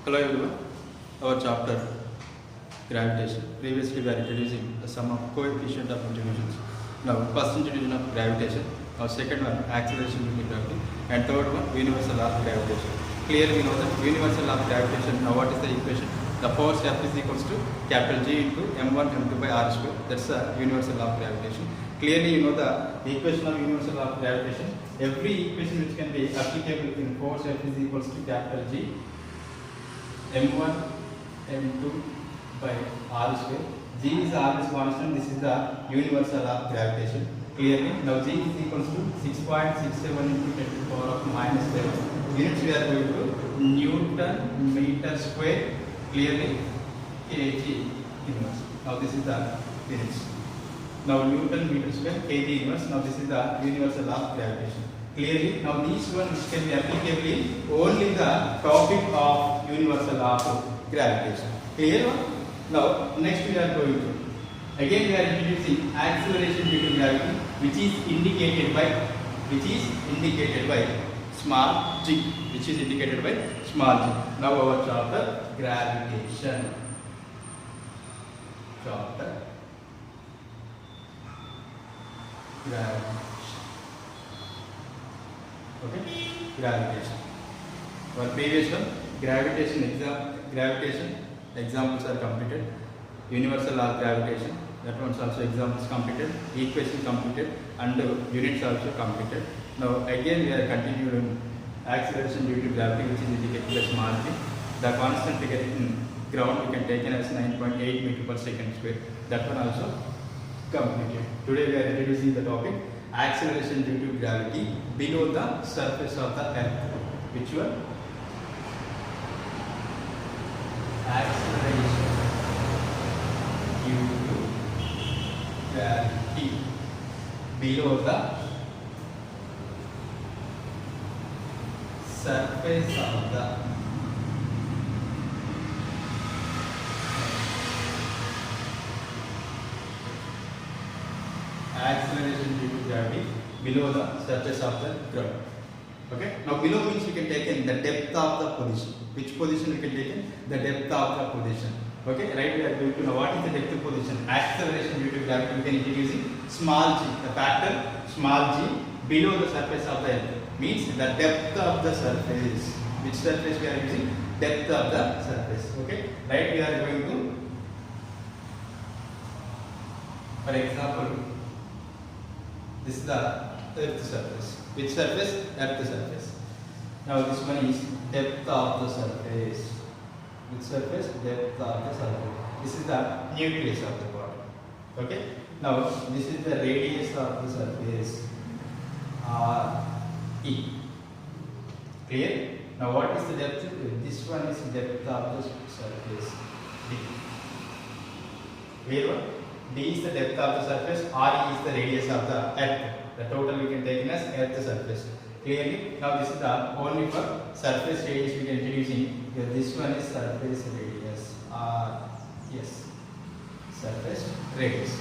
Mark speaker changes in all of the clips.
Speaker 1: Hello everyone. Our chapter gravitation. Previously we are introducing the sum of coefficient of introductions. Now first introduction of gravitation. Our second one acceleration due to gravity, and third one universal law of gravitation. Clearly we know that universal law of gravitation. Now what is the equation? The force F is equals to capital G into m1 m2 by r square. That's the universal law of gravitation. Clearly you know the equation of universal law of gravitation. Every equation which can be applicable in force F is equals to capital G m1 m2 by r square. G is r is constant. This is the universal law of gravitation. Clearly now G is equals to 6.67 into 10 to the power of minus 11. Units we are going to Newton meter square. Clearly kg inverse. Now this is the units. Now Newton meter square kg inverse. Now this is the universal law of gravitation. Clearly now these ones can be applicable in only the topic of universal law of gravitation. Clear? Now next we are going to again we are introducing acceleration due to gravity, which is indicated by small g, small g. Now our chapter gravitation. Okay, gravitation. Our previous one, gravitation examples are completed. Universal law of gravitation, that one's also examples completed. Equation completed, and units also completed. Now again we are continuing acceleration due to gravity, which is indicated by small g. The constant figure in ground we can take as 9.8 meter per second square. That one also completed. Today we are introducing the topic acceleration due to gravity below the surface of the earth. Which one? Acceleration due to gravity below the surface of the acceleration due to gravity below the surface of the ground. Okay. Now below means we can take in the depth of the position. Which position we can take in? The depth of the position. Okay. Right. We are going to know what is the depth of position. Acceleration due to gravity we can introduce in small g. The factor small g below the surface of the earth means the depth of the surface. Which surface we are using? Depth of the surface. Okay. Right. We are going to, for example, this is the earth surface. Which surface? Earth surface. Now this one is depth of the surface. Which surface? Depth of the surface. This is the nucleus of the body. Okay. Now this is the radius of the surface. E. Clear? Now what is the depth? This one is depth of the surface. D. Clear one? D is the depth of the surface, R is the radius of the earth. The total we can take as earth surface. Clearly, now this is the only for surface radius we can introduce in. Here this one is surface radius. Yes, surface radius.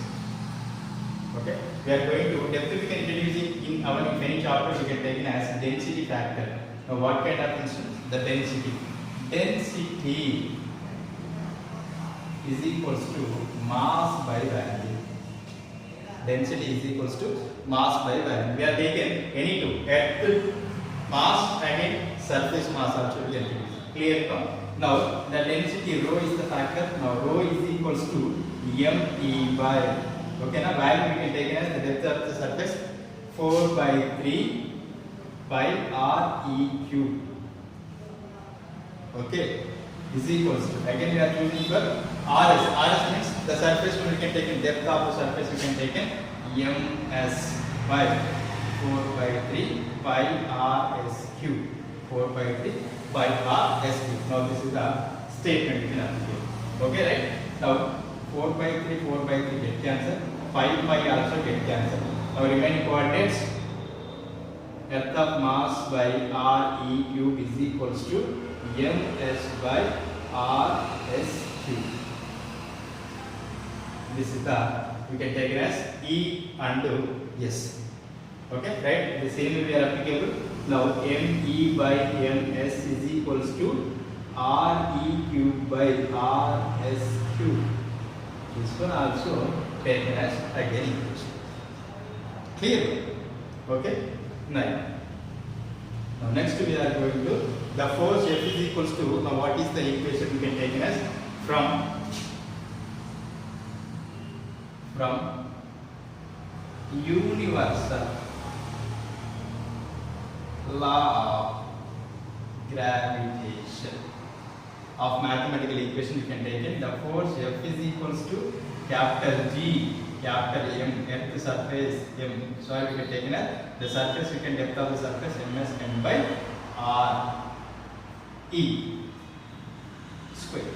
Speaker 1: Okay, we are going to depth we can introduce in our any chapter we can take in as density factor. Now what kind of instance? The density. Density is equals to mass by volume. Density is equals to mass by volume. We are taken any two, earth mass and surface mass also we are taking. Clear? Now the density rho is the factor. Now rho is equals to me by. Okay, now value we can take as the depth of the surface 4 by 3 by Re cube. Okay, is equals to, again we are using for RS. RS means the surface we can take in depth of the surface we can take in ms by 4 by 3 by rs cube. 4 by 3 by rs cube. Now this is the statement we can apply. Okay, right? Now 4 by 3 get cancel. 5 by also get cancel. Now remaining coordinates, earth of mass by Re cube is equals to ms by rs cube. This is the, we can take it as E and S. Okay, right? The same way we are applicable. Now me by ms is equals to RE cube by RS cube. This one also taken as again equation. Clear? Okay. Now next we are going to the force F is equals to, now what is the equation we can take as from universal law of gravitation of mathematical equation we can take it. The force F is equals to capital G, capital M, earth surface M. So we can take it as the surface, we can depth of the surface ms n by R E square.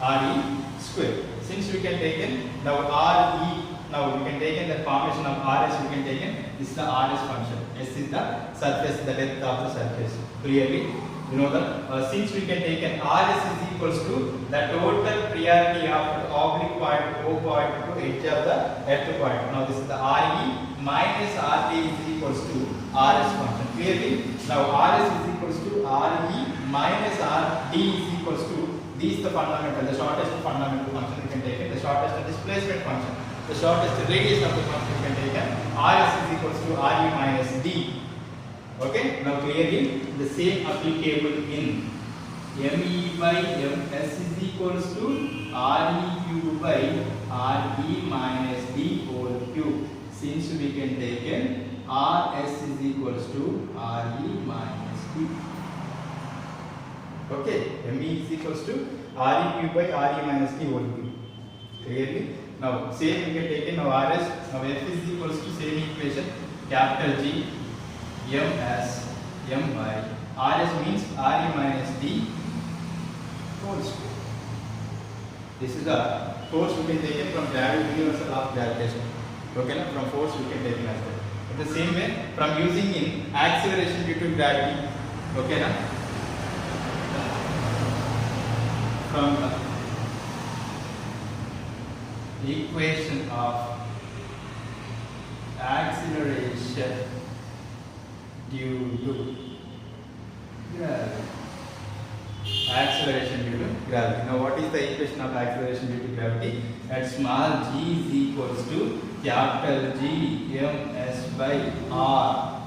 Speaker 1: RE square. Since we can take in now RE, now we can take in the formation of RS, we can take in this is the RS function. S is the surface, the depth of the surface. Clearly, you know that since we can take in RS is equals to the total priority of the oblique point O point to edge of the earth point. Now this is the RE minus RT is equals to RS function. Clearly, now RS is equals to RE minus RD is equals to these the fundamental, the shortest fundamental function we can take it, the shortest displacement function, the shortest radius of the function we can take it. RS is equals to RE minus D. Okay, now clearly the same applicable in ME by MS is equals to REQ by RE minus D whole cube. Since we can take in RS is equals to RE minus D. Okay, ME is equals to REQ by RE minus D whole cube. Clearly, now same we can take in now RS, now F is equals to same equation, capital G M as M by RS means RE minus D whole square. This is the force we can take it from gravity, universal law of gravitation. Okay, now from force we can take it as well. In the same way, from using in acceleration due to gravity. Okay, now from the equation of acceleration due to gravity. Acceleration due to gravity. Now what is the equation of acceleration due to gravity? At small g is equals to capital G ms by R.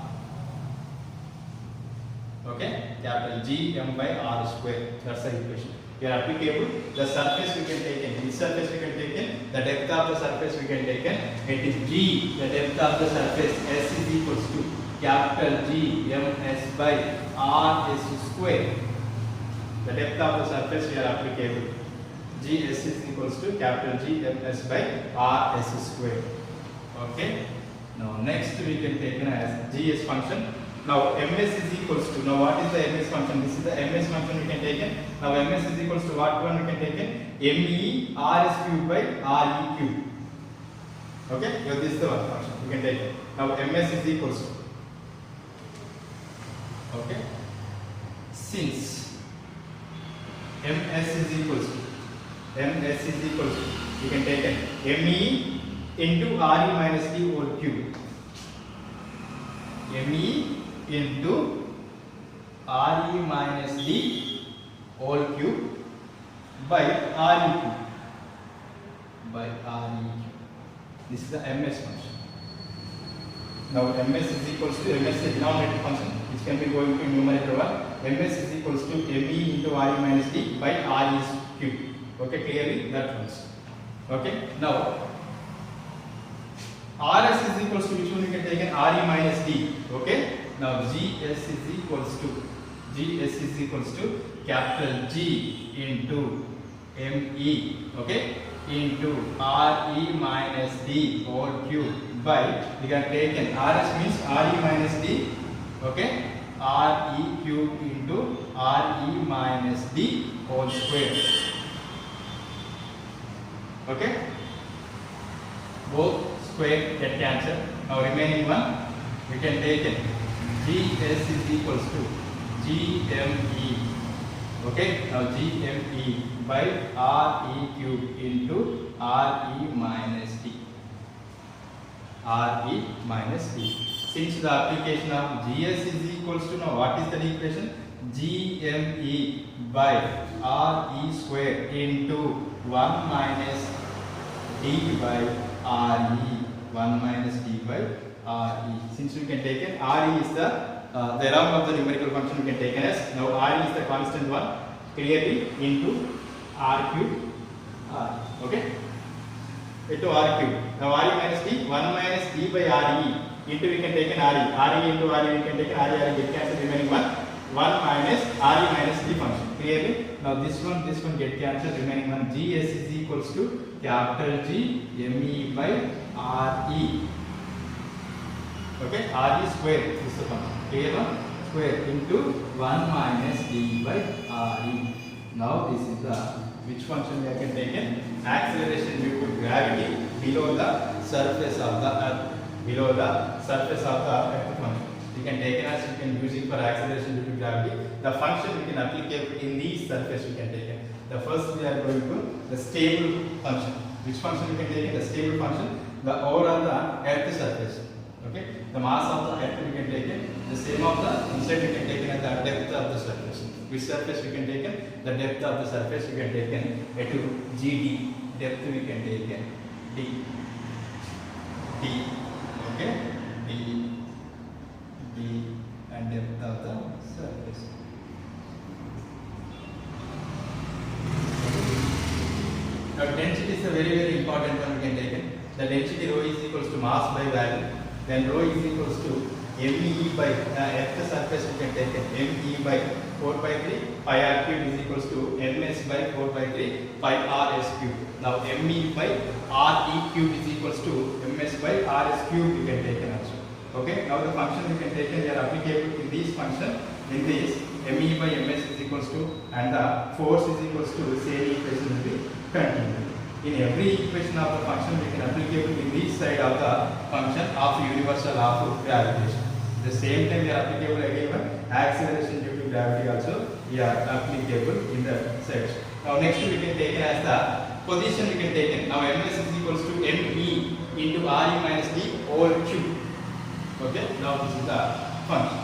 Speaker 1: Okay, capital G m by R square. That's the equation. Here applicable, the surface we can take in. Which surface we can take in? The depth of the surface we can take in. It is G, the depth of the surface. S is equals to capital G ms by R s square. The depth of the surface here applicable. Gs is equals to capital G ms by R s square. Okay. Now next we can take in as Gs function. Now ms is equals to, now what is the ms function? This is the ms function we can take in. Now ms is equals to what one we can take in? Me rs cube by re cube. Okay, so this is the one function we can take it. Now ms is equals to, okay, since ms is equals to, you can take it me into re minus d whole cube. Me into re minus d whole cube by re cube. This is the ms function. Now ms is equals to, ms is denominator function which can be going to numerator 1. Ms is equals to me into re minus d by re cube. Okay, clearly that one's. Okay, now Rs is equals to, which one we can take in? Re minus d. Okay, now Gs is equals to capital G into Me, okay, into Re minus d whole cube by, we can take in Rs means Re minus d, okay, Re cube into Re minus d whole square. Okay, both square get cancelled. Now remaining one we can take it. Gs is equals to Gme. Okay, now Gme by Re cube into Re minus d. Re minus d. Since the application of Gs is equals to, now what is the equation? GME by RE square into 1 minus D by RE. 1 minus D by RE. Since we can take it, RE is the realm of the numerical function we can take it as. Now RE is the constant one, clearly into R cube R. Okay? Into R cube. Now RE minus D, 1 minus D by RE into we can take an RE. RE into RE we can take an RE get cancelled, remaining 1. 1 minus RE minus D function. Clearly? Now this one get cancelled, remaining 1. GS is equals to capital G ME by RE. Okay? RE square is the function. Clear one? Square into 1 minus D by RE. Now this is the which function we can take in? Acceleration due to gravity below the surface of the earth. Below the surface of the earth function. You can take it as you can use it for acceleration due to gravity. The function we can applicate in these surface we can take it. The first we are going to the stable function. Which function we can take it? The stable function. The overall the earth surface. Okay. The mass of the earth we can take it. The same of the inside we can take it at the depth of the surface. Which surface we can take it? The depth of the surface we can take it to GD. Depth we can take it D. Okay. D and depth of the surface. Now density is a very important one we can take it. The density rho is equals to mass by value. Then rho is equals to ME by earth surface we can take it. ME by 4 by 3 pi r cube is equals to MS by 4 by 3 pi r s cube. Now ME by RE cube is equals to MS by RS cube we can take it also. Okay. Now the function we can take it, they are applicable in this function. In this ME by MS is equals to and the force is equals to same equation will be continued. In every equation of the function we can applicable in this side of the function of universal law of gravitation. The same time we are applicable again acceleration due to gravity also we are applicable in the side. Now next we can take it as the position we can take it. Now MS is equals to ME into RE minus D whole cube. Okay. Now this is the function.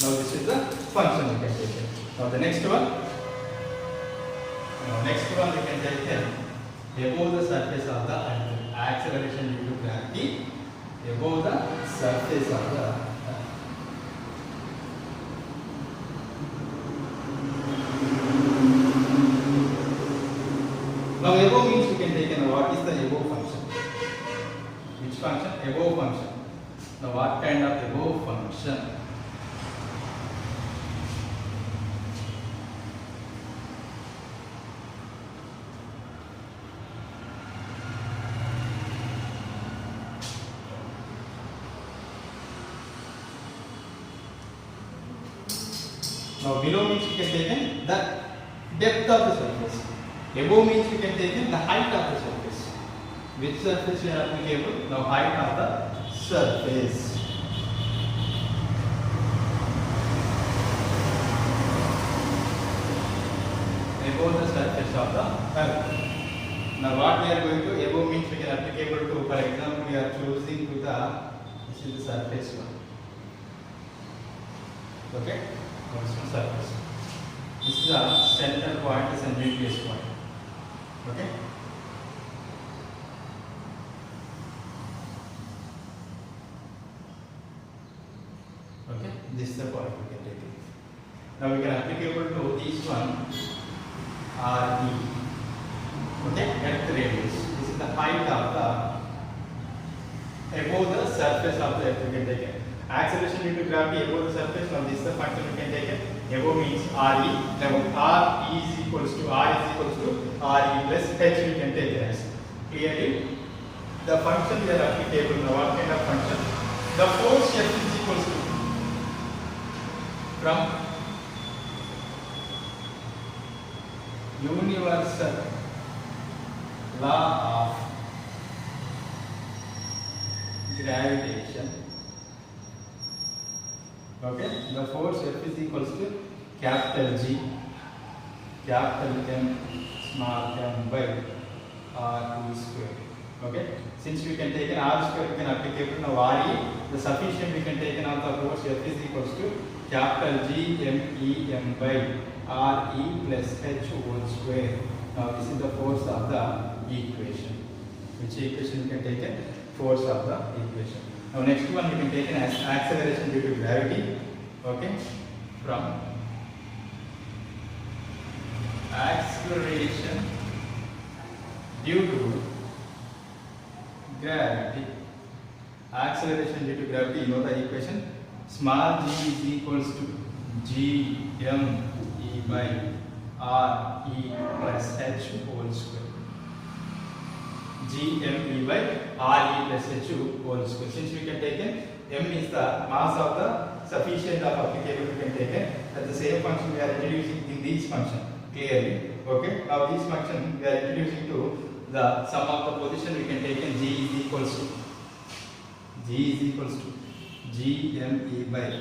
Speaker 1: Now this is the function we can take it. Now the next one. Now next one we can take it above the surface of the earth. Acceleration due to gravity above the surface of the earth. Now above means we can take what is the above function? Which function? Above function. Now what kind of above function? Now below means we can take in the depth of the surface. Above means we can take in the height of the surface. Which surface we are applicable? Now height of the surface. Above the surface of the earth. Now what we are going to, above means we can applicable to, for example we are choosing to the, this is the surface one. Okay. Surface. This is the center point, this is a nucleus point. Okay. Okay. This is the point we can take it. Now we can applicable to this one RE. Okay. Earth radius. This is the height of the above the surface of the earth we can take it. Acceleration due to gravity above the surface. Now this is the function we can take it. Above means RE. Now RE is equals to RE plus H we can take it as. Clearly, the function we are applicable. Now what kind of function? The force F is equals to from universal law of gravitation. Okay, the force F is equals to capital G, capital M, small m by R2 square. Okay, since we can take an R square, we can applicable now RE. The sufficient we can take an out the force F is equals to capital G M E M by R E plus H whole square. Now this is the force of the equation. Which equation you can take it? Force of the equation. Now next one you can take it as acceleration due to gravity. Okay, from acceleration due to gravity. Acceleration due to gravity, you know the equation. Small g is equals to G M E by R E plus H whole square. G M E by R E plus H whole square. Since we can take it, M is the mass of the sufficient of applicable, we can take it. At the same function we are introducing in this function clearly. Okay. Now this function we are introducing to the sum of the position, we can take it G is equals to G M E by.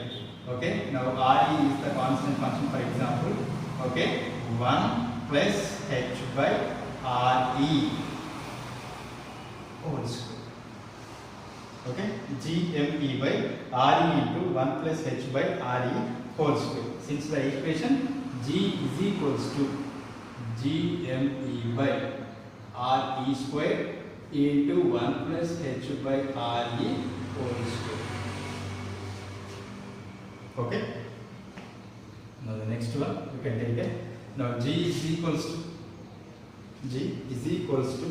Speaker 1: Okay. Now R E is the constant function, for example. Okay. 1 plus H by R E whole square. Okay. G M E by R E into 1 plus H by R E whole square. Since the equation G is equals to G M E by R E square into 1 plus H by R E whole square. Okay. Now the next one you can take it. Now G is equals to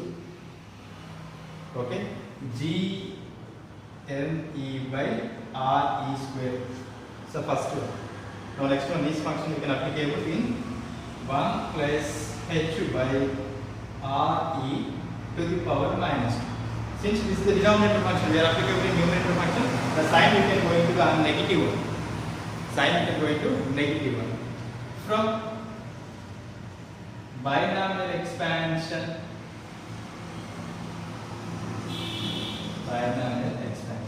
Speaker 1: okay, G M E by R E square. So first one. Now next one, this function you can applicable in 1 plus H by R E to the power minus 2. Since this is the denominator function, we are applicable in numerator function, the sign we can go into the negative one. From binomial expansion.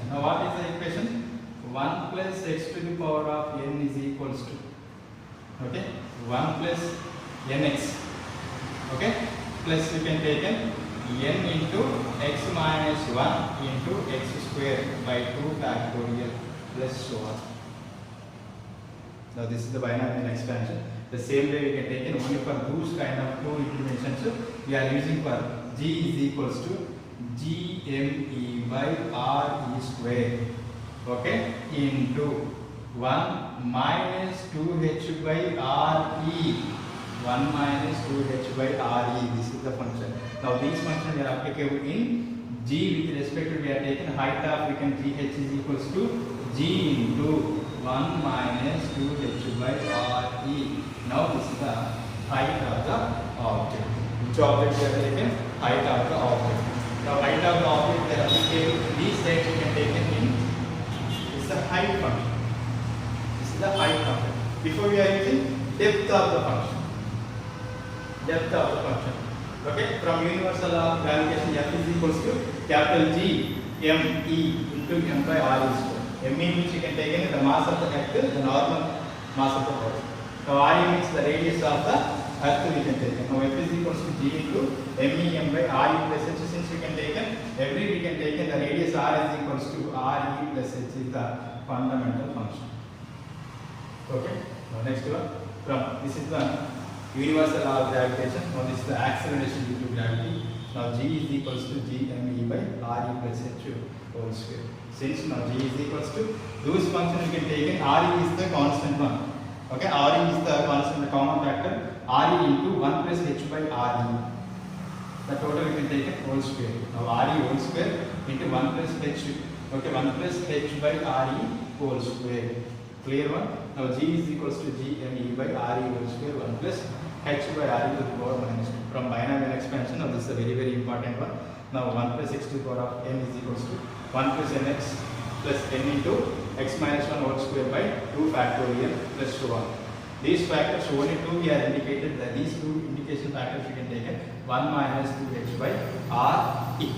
Speaker 1: Now what is the equation? 1 plus x to the power of n is equals to, okay, 1 plus nx, okay, plus you can take n into x minus 1 into x square by 2 factorial plus so on. Now this is the binomial expansion. The same way we can take it only for those kind of two dimensions. We are using for G is equals to GME by RE square, okay, into 1 minus 2H by RE. 1 minus 2H by RE. This is the function. Now these functions are applicable in G with respect to, we are taking height of, we can GH is equals to G into 1 minus 2H by RE. Now this is the height of the object. Which object we are taking? Height of the object. Now height of the object, they are applicable in these sides, we can take it in. This is the height function. This is the height function. Before we are using depth of the function. Okay, from universal law of gravitation, F is equals to capital G M E into M by R E square. M E means you can take in the mass of the earth, the normal mass of the earth. Now R E means the radius of the earth we can take in. Now F is equals to G into M E M by R E plus H. Since we can take in we can take in the radius R is equals to R E plus H is the fundamental function. Okay. Now next one, from this is the universal law of gravitation. Now this is the acceleration due to gravity. Now G is equals to GME by RE plus H whole square. Since now G is equals to those functions you can take in, RE is the constant one. Okay, RE is the constant, the common factor. RE into 1 plus H by RE. The total you can take in whole square. Now RE whole square into 1 plus H. Okay, 1 plus H by RE whole square. Clear one? Now G is equals to GME by RE whole square 1 plus H by RE to the power minus 2. From binomial expansion, now this is a very important one. Now 1 plus x to the power of n is equals to 1 plus nx plus n into x minus 1 whole square by 2 factorial plus so on. These factors, only two we are indicated, that these two indication factors we can take it 1 minus 2h by RE.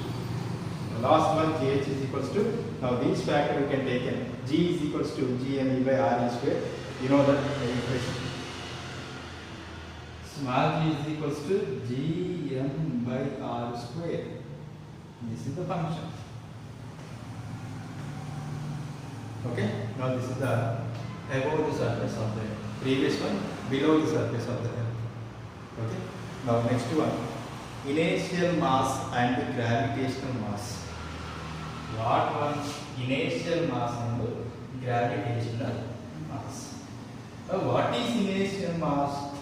Speaker 1: The last one, gh is equals to, now these factors we can take it, g is equals to gme by RE square. You know that equation. Small g is equals to gm by r square. This is the function. Okay. Now this is the above the surface of the earth. Previous one below the surface of the earth. Okay. Now next one, inertial mass and gravitational mass. What one? Inertial mass and gravitational mass. Now what is inertial mass?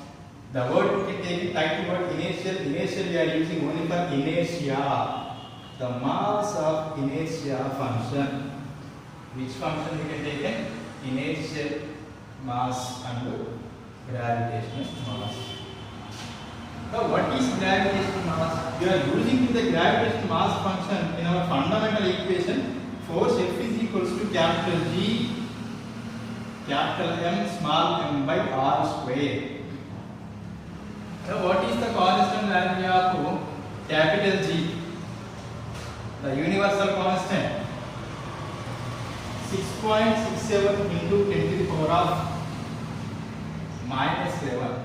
Speaker 1: The word we can take title word inertial. Inertial we are using only for inertia. The mass of inertia function. Which function we can take? Inertial mass and gravitational mass. Now what is gravitational mass? We are using the gravitational mass function in our fundamental equation. Force F is equals to capital G, capital M, small m by r square. Now what is the constant value of capital G? The universal constant 6.67 into 10 to the power of minus 11.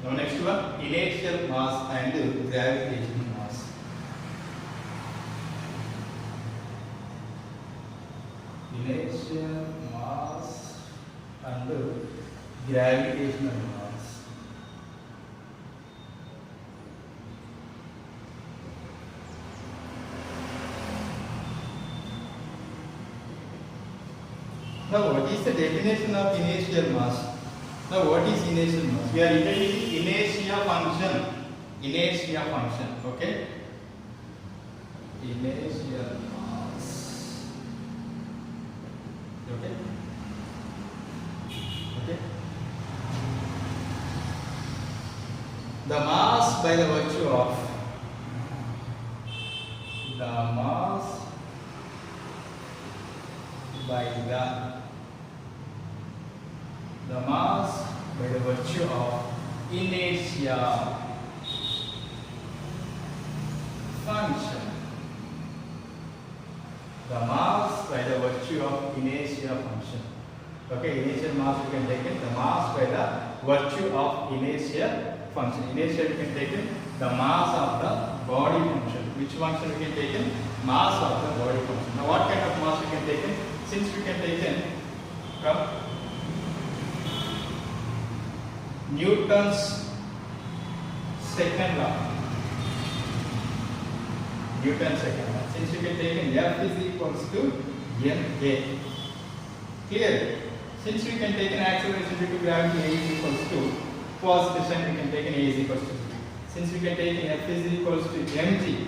Speaker 1: Now next one, inertial mass and gravitational mass. Inertial mass and gravitational mass. Now what is the definition of inertial mass? Now what is inertial mass? We are introducing inertia function. Inertia function, okay? Inertial mass. Okay? Okay? The mass by the virtue of virtue of inertia function. The mass by the virtue of inertia function. Okay, inertial mass you can take it. The mass by the virtue of inertia function. Inertia you can take it. The mass of the body function. Which function we can take it? Mass of the body function. Now what kind of mass we can take it? Since we can take it from Newton's second law. Newton's second law. Since you can take in F is equals to ma. Clear? Since we can take an acceleration due to gravity A is equals to positive sign, we can take an A is equals to 0. Since we can take in F is equals to mg.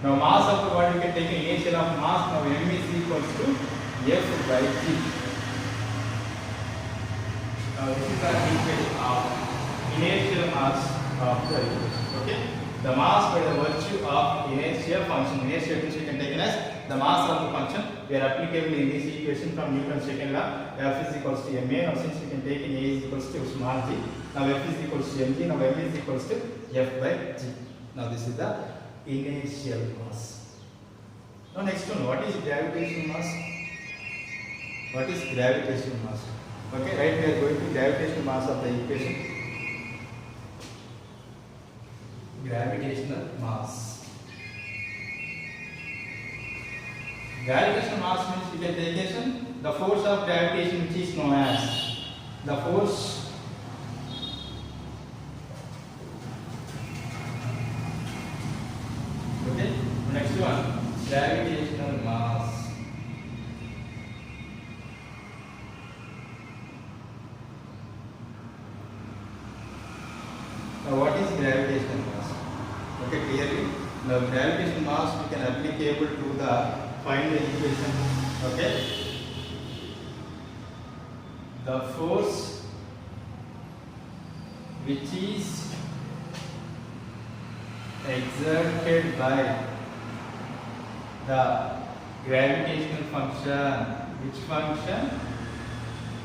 Speaker 1: Now mass of the body we can take an inertial of mass. Now m is equals to F by g. Now this is the equation of inertial mass of the equation. Okay? The mass by the virtue of inertia function. Inertia which we can take as the mass of the function. We are applicable in this equation from Newton's second law. F is equals to ma. Now since we can take in A is equals to small g. Now F is equals to mg. Now m is equals to F by g. Now this is the inertial mass. Now next one, what is gravitational mass? What is gravitational mass? Okay, right, we are going to gravitational mass of the equation. Gravitational mass. Gravitational mass means we can take as the force of gravitation which is known as the force okay. Next one, gravitational mass. Now what is gravitational mass? Okay, clearly now gravitational mass we can applicable to the find the equation. Okay, the force which is exerted by the gravitational function. Which function?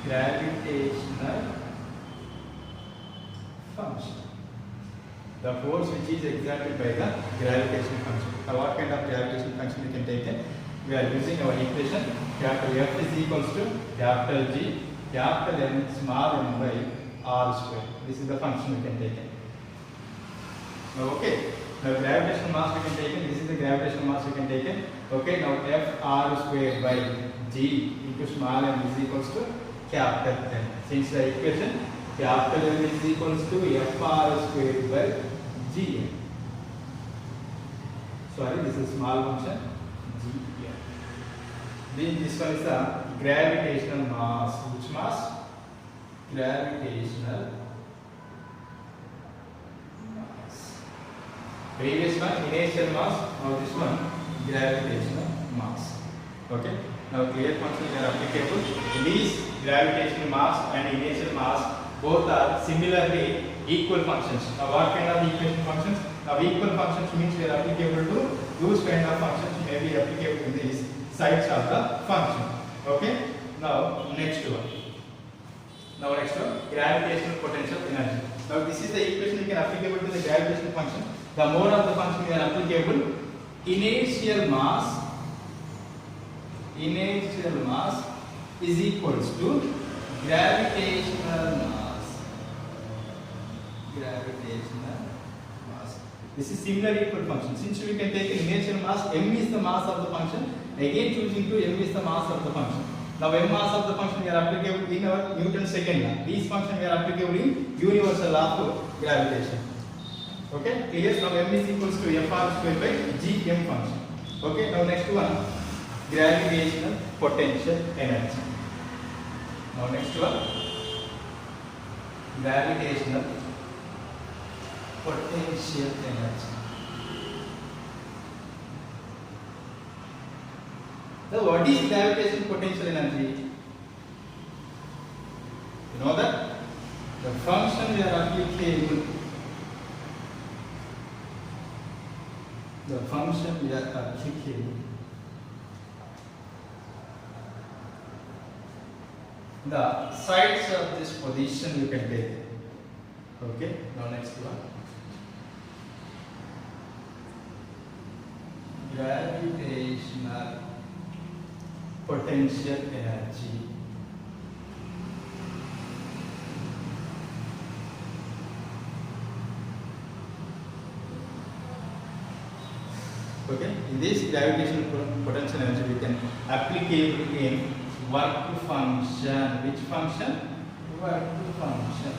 Speaker 1: Gravitational function. The force which is exerted by the gravitational function. Now what kind of gravitational function we can take it? We are using our equation. Capital F is equals to capital G, capital N, small m by r square. This is the function we can take it. Now, okay. Now gravitational mass we can take in. This is the gravitational mass we can take in. Okay. Now Fr square by G into small m is equals to capital M. Since the equation capital M is equals to Fr square by Gm. Sorry, this is small function Gm. Then this one is the gravitational mass. Which mass? Gravitational mass. Previous one inertial mass. Now this one gravitational mass. Okay. Now clear functions are applicable. These gravitational mass and inertial mass both are similarly equal functions. Now what kind of equation functions? Now equal functions means we are applicable to those kind of functions may be applicable to these sides of the function. Okay. Now next one. Gravitational potential energy. Now this is the equation we can applicable to the gravitational function. The more of the function we are applicable, inertial mass is equals to gravitational mass. This is similar equal function. Since we can take an inertial mass, m is the mass of the function. Again choosing to m is the mass of the function. Now m mass of the function we are applicable in our Newton's second law. These function we are applicable in universal law of gravitation. Okay, clear? Now m is equals to Fr square by Gm function. Okay, now next one, gravitational potential energy. Now next one, gravitational potential energy. So what is gravitational potential energy? You know that the function we are applicable. The sides of this position you can take. Okay. Now next one. Gravitational potential energy. Okay, in this gravitational potential energy we can applicable in work function. Which function? Work function.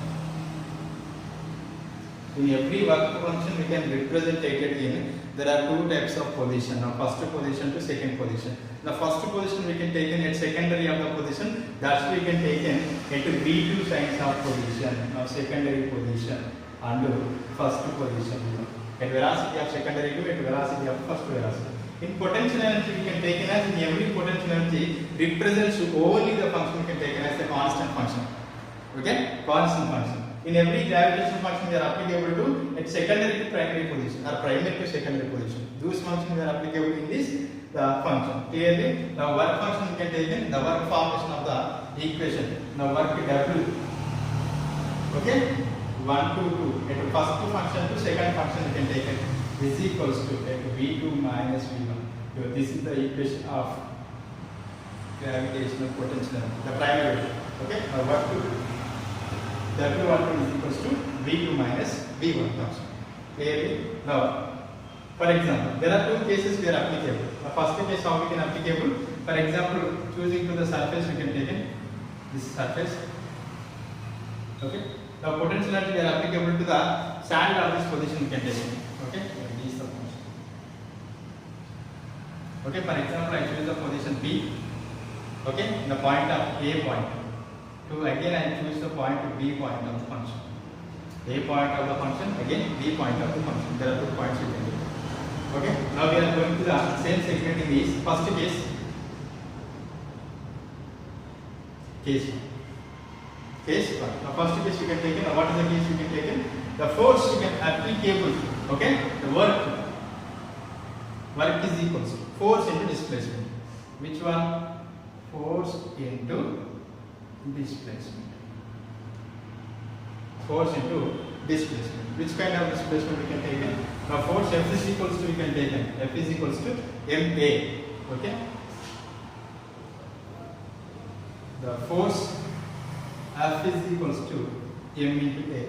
Speaker 1: In every work function we can represent it in. There are two types of position. Now first position to second position. The first position we can take in at secondary of the position. That's we can take in into V2 signs of position. Now secondary position and first position. At velocity of secondary to at velocity of first velocity. In potential energy we can take in as in every potential energy represents only the function we can take in as a constant function. Okay, constant function. In every gravitational function we are applicable to at secondary to primary position or primary to secondary position. Those functions we are applicable in this function. Clearly, now work function we can take in the work formation of the equation. Now work W. Okay, 1 to 2 at first function to second function we can take it is equals to V2 minus V1. So this is the equation of gravitational potential energy, the primary. Okay, now what to do? W12 is equals to V2 minus V1 function. Clearly, now for example, there are two cases we are applicable. The first case how we can applicable. For example, choosing to the surface we can take in this surface. Okay. Now potential energy we are applicable to the sand of this position we can take in. Okay. These are functions. Okay. For example, I choose the position B. Okay. The point of A point. To again I choose the point B point of the function. A point of the function, again B point of the function. There are 2 points you can do. Okay. Now we are going to the same segment in this first case. Case 1. Now first case you can take in. What is the case you can take in? The force you can applicable. Okay. The work is equals to force into displacement. Which one? Force into displacement. Force into displacement. Which kind of displacement we can take in? Now force F is equals to we can take in. F is equals to MA. Okay. The force F is equals to M into A.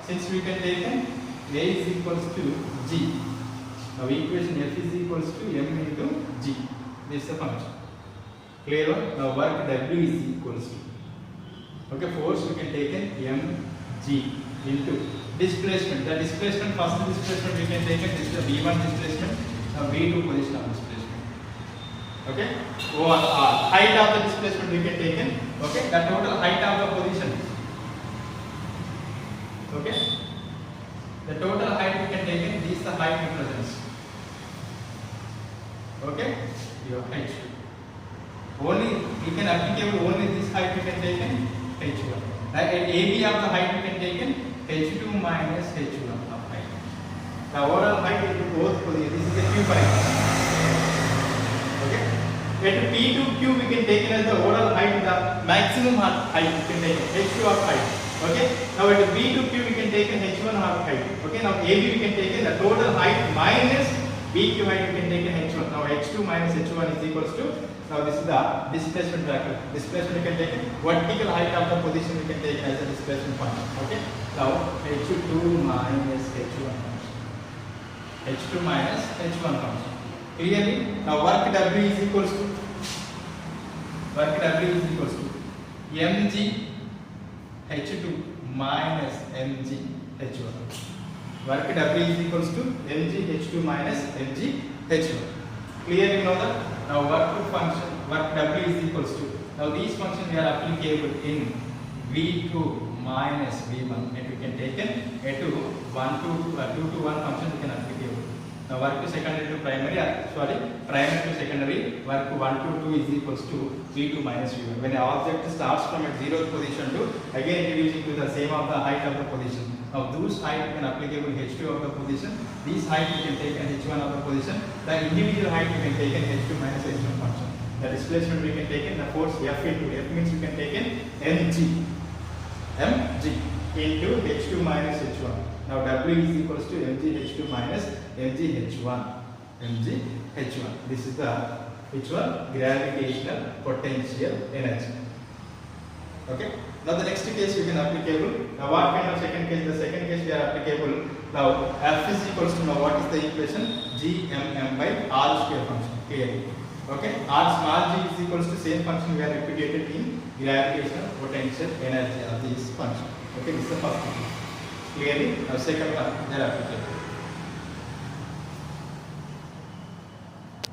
Speaker 1: Since we can take in A is equals to G. Now equation F is equals to M into G. This is the function. Clear one? Now work W is equals to, okay, force we can take in mg into displacement. The displacement, first displacement we can take it, this is the V1 displacement, now V2 position of displacement. Okay, over height of the displacement we can take in, okay, the total height of the position. Okay, the total height we can take in, this is the height represents. Okay, your height. Only we can applicable only this height we can take in h1. Right? At AB of the height we can take in h2 minus h1 of height. The overall height into both positions. This is the Q height. Okay. At P2Q we can take in as the overall height, the maximum height we can take in h2 of height. Okay. Now at B2Q we can take in h1 of height. Okay. Now AB we can take in the total height minus BQ height we can take in h1. Now h2 minus h1 is equals to, now this is the displacement vector. Displacement we can take it. Vertical height of the position we can take as a displacement function. Okay. Now h2 minus h1 function. h2 minus h1 function. Clearly, now work W is equals to mg h2 minus mg h1. Work W is equals to mg h2 minus mg h1. Clearly know that. Now work W is equals to, now these functions we are applicable in V2 minus V1, and we can take in a2 2 to 1 function we can applicable. Now work to secondary to primary, primary to secondary, work 1 to 2 is equals to V2 minus V1. When an object starts from a 0th position to again reducing to the same of the height of the position. Now those height we can applicable h2 of the position, these height we can take an h1 of the position, the individual height we can take an h2 minus h1 function. The displacement we can take in, the force F into F means we can take in mg into h2 minus h1. Now W is equals to mg h2 minus mg h1. This is the which one? Gravitational potential energy. Okay. Now the next case we can applicable. Now what kind of second case? The second case we are applicable. Now F is equals to, now what is the equation? Gmm by R square function. Clearly. Okay. R small g is equals to same function we are replicated in gravitational potential energy of this function. Okay. This is the first one. Clearly. Now second one they are applicable.